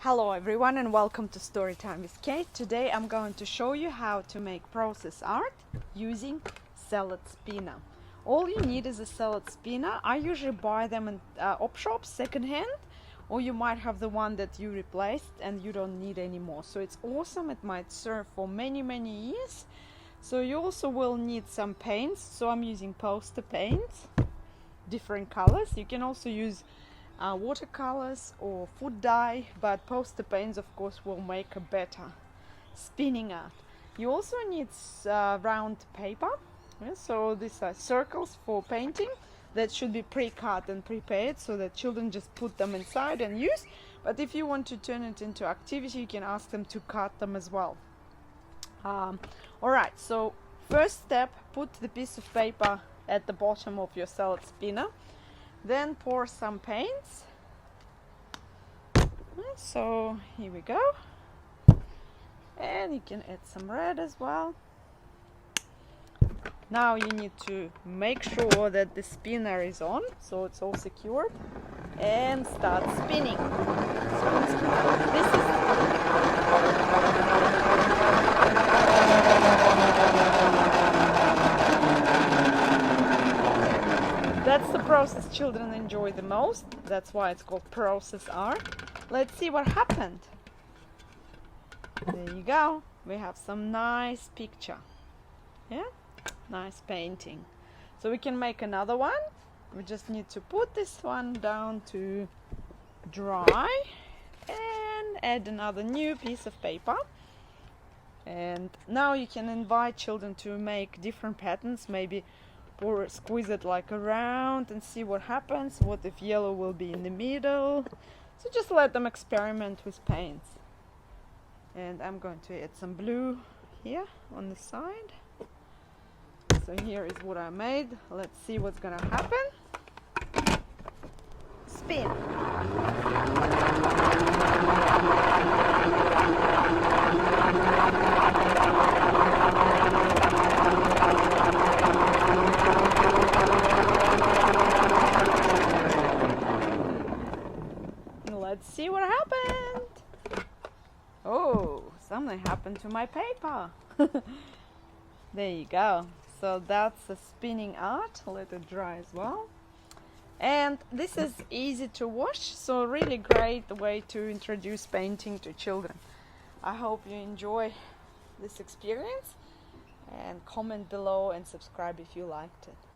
Hello everyone and welcome to Storytime with Kate. Today I'm going to show you how to make process art using salad spinner. All you need is a salad spinner. I usually buy them in op shops secondhand, or you might have the one that you replaced and you don't need anymore. So it's awesome. It might serve for many years. So you also will need some paints. So I'm using poster paints, different colors. You can also use watercolors or food dye, but poster paints of course will make a better spinning art. You also need round paper, so these are circles for painting that should be pre-cut and prepared so that children just put them inside and use. But if you want to turn it into activity, you can ask them to cut them as well. Alright, so first step, put the piece of paper at the bottom of your salad spinner. Then pour some paints. So here we go. And you can add some red as well. Now you need to make sure that the spinner is on, so it's all secured, and start spinning. So this is That's the process children enjoy the most. That's why it's called process art. Let's see what happened. There you go. We have some nice picture. Yeah? Nice painting. So we can make another one. We just need to put this one down to dry and add another new piece of paper. And now you can invite children to make different patterns, maybe or squeeze it like around and see what happens. What if yellow will be in the middle? So just let them experiment with paints. And I'm going to add some blue here on the side. So here is what I made. Let's see what's gonna happen. Spin. Let's see what happened. Oh, something happened to my paper. There you go. So that's a spinning art. Let it dry as well. And this is easy to wash, so really great way to introduce painting to children. I hope you enjoy this experience, and comment below and subscribe if you liked it.